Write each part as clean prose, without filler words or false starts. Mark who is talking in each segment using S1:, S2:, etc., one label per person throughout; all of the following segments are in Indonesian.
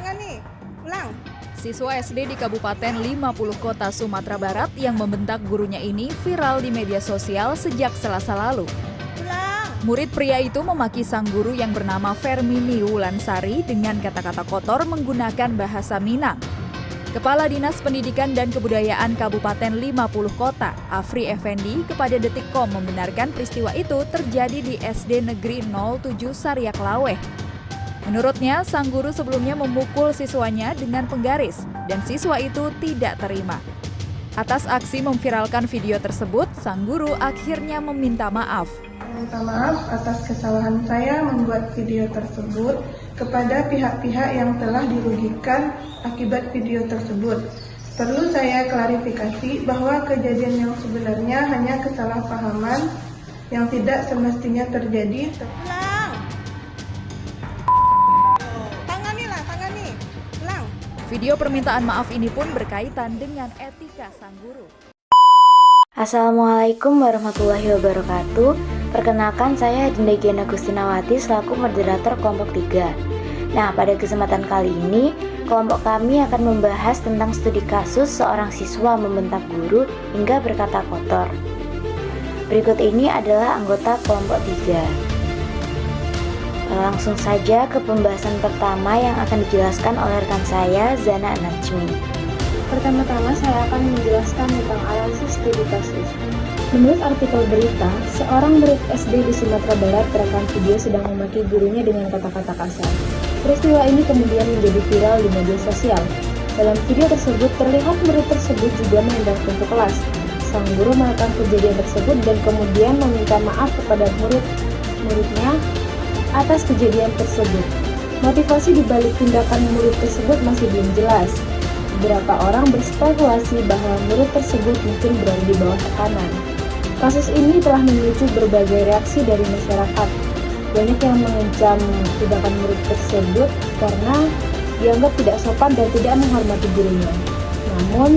S1: tangan nih. Ulang.
S2: Siswa SD di Kabupaten 50 Kota Sumatera Barat yang membentak gurunya ini viral di media sosial sejak Selasa lalu.
S1: Ulang.
S2: Murid pria itu memaki sang guru yang bernama Fermini Wulansari dengan kata-kata kotor menggunakan bahasa Minang. Kepala Dinas Pendidikan dan Kebudayaan Kabupaten 50 Kota, Afri Effendi, kepada Detikcom membenarkan peristiwa itu terjadi di SD Negeri 07 Sariak Laweh. Menurutnya, sang guru sebelumnya memukul siswanya dengan penggaris dan siswa itu tidak terima. Atas aksi memviralkan video tersebut, sang guru akhirnya meminta maaf.
S3: Minta maaf atas kesalahan saya membuat video tersebut kepada pihak-pihak yang telah dirugikan akibat video tersebut. Perlu saya klarifikasi bahwa kejadian yang sebenarnya hanya kesalahpahaman yang tidak semestinya terjadi.
S1: Ulang. Tangan nih lah, tangan nih. Ulang.
S2: Video permintaan maaf ini pun berkaitan dengan etika sang guru.
S4: Assalamualaikum warahmatullahi wabarakatuh. Perkenalkan, saya Dinda Giana Gustinawati selaku moderator kelompok 3. Nah, pada kesempatan kali ini, kelompok kami akan membahas tentang studi kasus seorang siswa membentak guru hingga berkata kotor. Berikut ini adalah anggota kelompok 3. Langsung saja ke pembahasan pertama yang akan dijelaskan oleh rekan saya, Zana Najmi.
S5: Pertama-tama saya akan menjelaskan tentang analisis studi kasus. Menurut artikel berita, seorang murid SD di Sumatera Barat terekam video sedang memaki gurunya dengan kata-kata kasar. Peristiwa ini kemudian menjadi viral di media sosial. Dalam video tersebut terlihat murid tersebut juga menendang pintu kelas. Sang guru merekam kejadian tersebut dan kemudian meminta maaf kepada muridnya atas kejadian tersebut. Motivasi dibalik tindakan murid tersebut masih belum jelas. Beberapa orang berspekulasi bahwa murid tersebut mungkin berada di bawah tekanan. Kasus ini telah memicu berbagai reaksi dari masyarakat. Banyak yang mengecam tindakan murid tersebut karena dianggap tidak sopan dan tidak menghormati gurunya. Namun,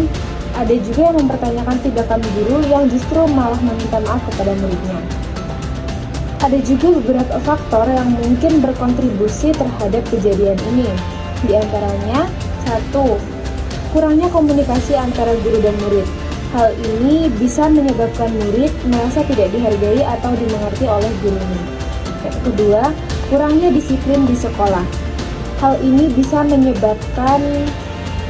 S5: ada juga yang mempertanyakan tindakan guru yang justru malah meminta maaf kepada muridnya. Ada juga beberapa faktor yang mungkin berkontribusi terhadap kejadian ini. Di antaranya, 1. Kurangnya komunikasi antara guru dan murid. Hal ini bisa menyebabkan murid merasa tidak dihargai atau dimengerti oleh gurunya. Yang kedua, kurangnya disiplin di sekolah. Hal ini bisa menyebabkan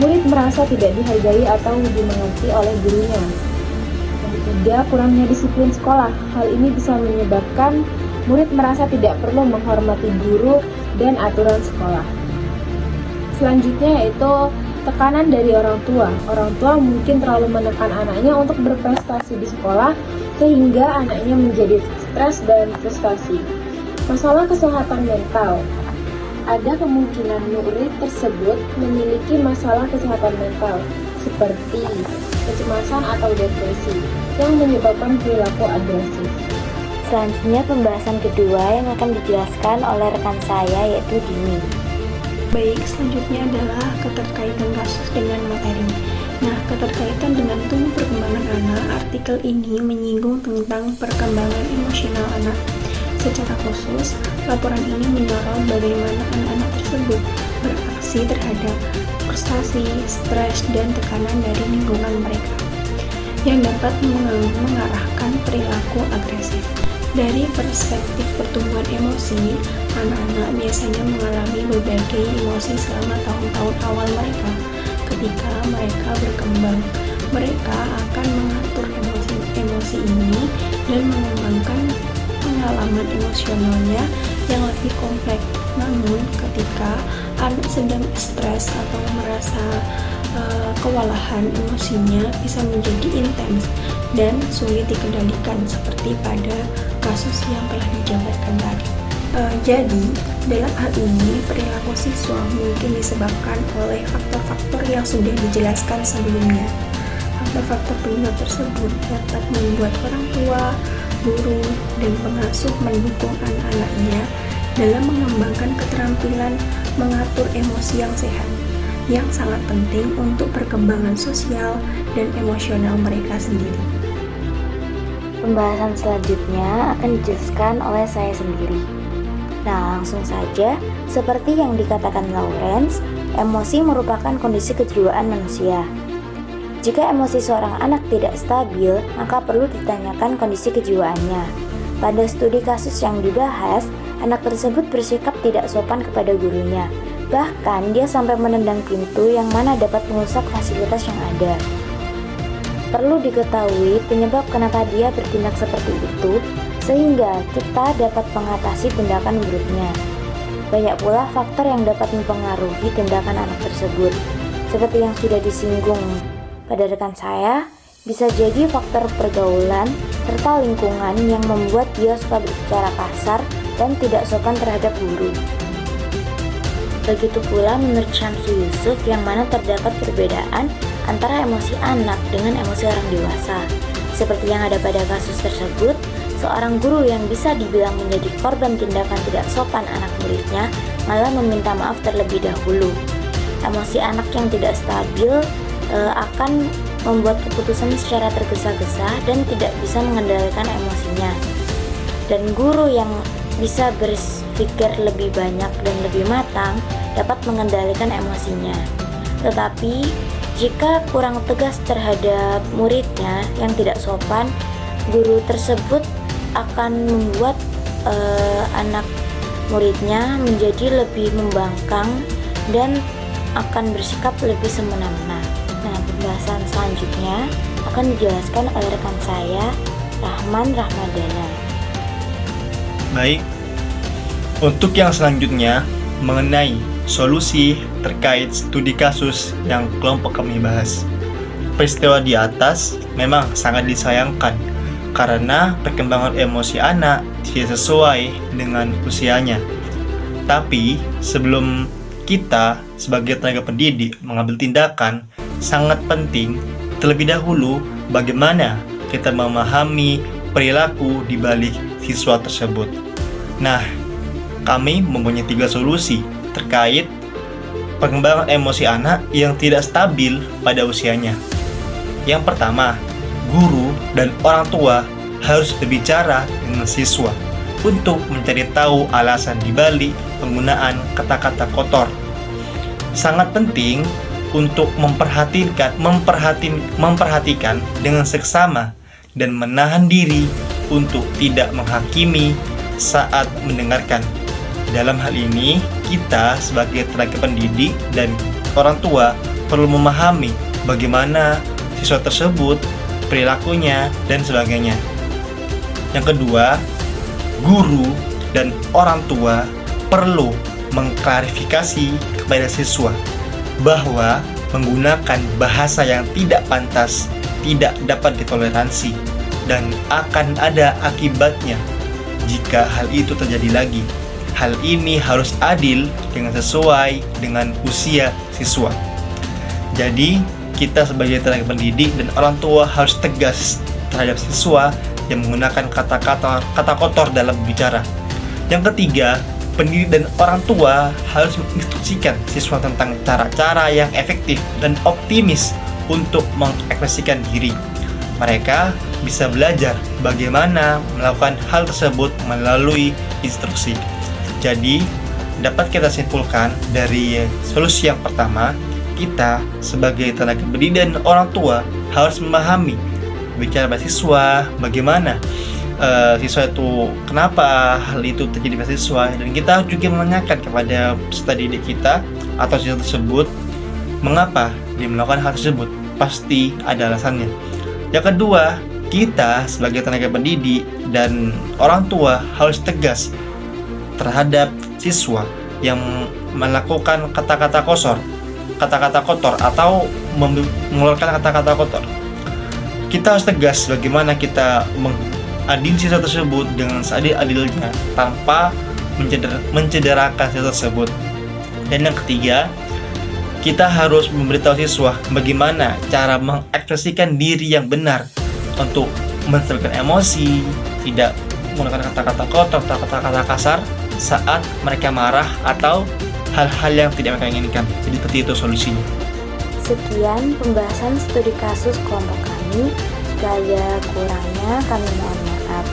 S5: murid merasa tidak dihargai atau dimengerti oleh gurunya. Yang ketiga, kurangnya disiplin sekolah. Hal ini bisa menyebabkan murid merasa tidak perlu menghormati guru dan aturan sekolah. Selanjutnya yaitu tekanan dari orang tua. Orang tua mungkin terlalu menekan anaknya untuk berprestasi di sekolah sehingga anaknya menjadi stres dan frustasi. Masalah kesehatan mental. Ada kemungkinan murid tersebut memiliki masalah kesehatan mental seperti kecemasan atau depresi yang menyebabkan perilaku agresif.
S4: Selanjutnya pembahasan kedua yang akan dijelaskan oleh rekan saya yaitu Dini.
S5: Baik, selanjutnya adalah keterkaitan kasus dengan materi. Nah, keterkaitan dengan tumbuh perkembangan anak, artikel ini menyinggung tentang perkembangan emosional anak. Secara khusus, laporan ini menyorot bagaimana anak-anak tersebut bereaksi terhadap frustasi, stres, dan tekanan dari lingkungan mereka, yang dapat mengarahkan perilaku agresif. Dari perspektif pertumbuhan emosi, anak-anak biasanya mengalami berbagai emosi selama tahun-tahun awal mereka. Ketika mereka berkembang, mereka akan mengatur emosi ini dan mengembangkan pengalaman emosionalnya yang lebih kompleks. Namun, ketika anak sedang stres atau merasa kewalahan, emosinya bisa menjadi intens dan sulit dikendalikan seperti pada kasus yang telah dijabarkan tadi. Jadi, dalam hal ini perilaku siswa mungkin disebabkan oleh faktor-faktor yang sudah dijelaskan sebelumnya. Faktor-faktor penyebab tersebut dapat membuat orang tua, guru, dan pengasuh mendukung anak-anaknya dalam mengembangkan keterampilan mengatur emosi yang sehat, yang sangat penting untuk perkembangan sosial dan emosional mereka sendiri.
S4: Pembahasan selanjutnya akan dijelaskan oleh saya sendiri. Nah, langsung saja, seperti yang dikatakan Lawrence, emosi merupakan kondisi kejiwaan manusia. Jika emosi seorang anak tidak stabil, maka perlu ditanyakan kondisi kejiwaannya. Pada studi kasus yang dibahas, anak tersebut bersikap tidak sopan kepada gurunya. Bahkan, dia sampai menendang pintu yang mana dapat merusak fasilitas yang ada. Perlu diketahui penyebab kenapa dia bertindak seperti itu, sehingga kita dapat mengatasi tindakan buruknya. Banyak pula faktor yang dapat mempengaruhi tindakan anak tersebut. Seperti yang sudah disinggung pada rekan saya, bisa jadi faktor pergaulan serta lingkungan yang membuat dia suka berbicara kasar dan tidak sopan terhadap guru. Begitu pula menurut Syamsu Yusuf yang mana terdapat perbedaan antara emosi anak dengan emosi orang dewasa. Seperti yang ada pada kasus tersebut, seorang guru yang bisa dibilang menjadi korban tindakan tidak sopan anak muridnya malah meminta maaf terlebih dahulu. Emosi anak yang tidak stabil akan membuat keputusan secara tergesa-gesa dan tidak bisa mengendalikan emosinya. Dan guru yang bisa berpikir lebih banyak dan lebih matang dapat mengendalikan emosinya. Tetapi jika kurang tegas terhadap muridnya yang tidak sopan, guru tersebut akan membuat anak muridnya menjadi lebih membangkang dan akan bersikap lebih semena-mena. Nah, pembahasan selanjutnya akan dijelaskan oleh rekan saya, Rahman Rahmadana.
S6: Baik, untuk yang selanjutnya mengenai solusi terkait studi kasus yang kelompok kami bahas. Peristiwa di atas memang sangat disayangkan karena perkembangan emosi anak tidak sesuai dengan usianya. Tapi sebelum kita sebagai tenaga pendidik mengambil tindakan, sangat penting terlebih dahulu bagaimana kita memahami perilaku di balik siswa tersebut. Nah, kami mempunyai 3 solusi terkait perkembangan emosi anak yang tidak stabil pada usianya. Yang pertama, guru dan orang tua harus berbicara dengan siswa untuk mencari tahu alasan dibalik penggunaan kata-kata kotor. Sangat penting untuk memperhatikan dengan seksama dan menahan diri untuk tidak menghakimi saat mendengarkan. Dalam hal ini, kita sebagai tenaga pendidik dan orang tua perlu memahami bagaimana siswa tersebut, perilakunya, dan sebagainya. Yang kedua, guru dan orang tua perlu mengklarifikasi kepada siswa bahwa menggunakan bahasa yang tidak pantas tidak dapat ditoleransi dan akan ada akibatnya jika hal itu terjadi lagi. Hal ini harus adil dengan sesuai dengan usia siswa. Jadi, kita sebagai tenaga pendidik dan orang tua harus tegas terhadap siswa yang menggunakan kata kotor dalam bicara. Yang ketiga, pendidik dan orang tua harus menginstruksikan siswa tentang cara-cara yang efektif dan optimis untuk mengekspresikan diri. Mereka bisa belajar bagaimana melakukan hal tersebut melalui instruksi. Jadi, dapat kita simpulkan dari solusi yang pertama, kita sebagai tenaga pendidik dan orang tua harus memahami bicara pada siswa, bagaimana siswa itu, kenapa hal itu terjadi pada siswa, dan kita juga menanyakan kepada peserta didik kita atau siswa tersebut mengapa dia melakukan hal tersebut. Pasti ada alasannya. Yang kedua, kita sebagai tenaga pendidik dan orang tua harus tegas terhadap siswa yang melakukan kata-kata kotor atau mengeluarkan kata-kata kotor. Kita harus tegas bagaimana kita mengadili siswa tersebut dengan seadil-adilnya tanpa mencederakan siswa tersebut. Dan yang ketiga, kita harus memberitahu siswa bagaimana cara mengekspresikan diri yang benar untuk menstabilkan emosi, tidak menggunakan kata-kata kotor atau kata-kata kasar saat mereka marah atau hal-hal yang tidak mereka inginkan. Jadi seperti itu solusinya.
S4: Sekian pembahasan studi kasus kelompok kami. Jika ada kurangnya kami mohon maaf.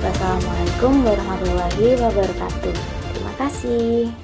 S4: Wassalamualaikum warahmatullahi wabarakatuh. kasih.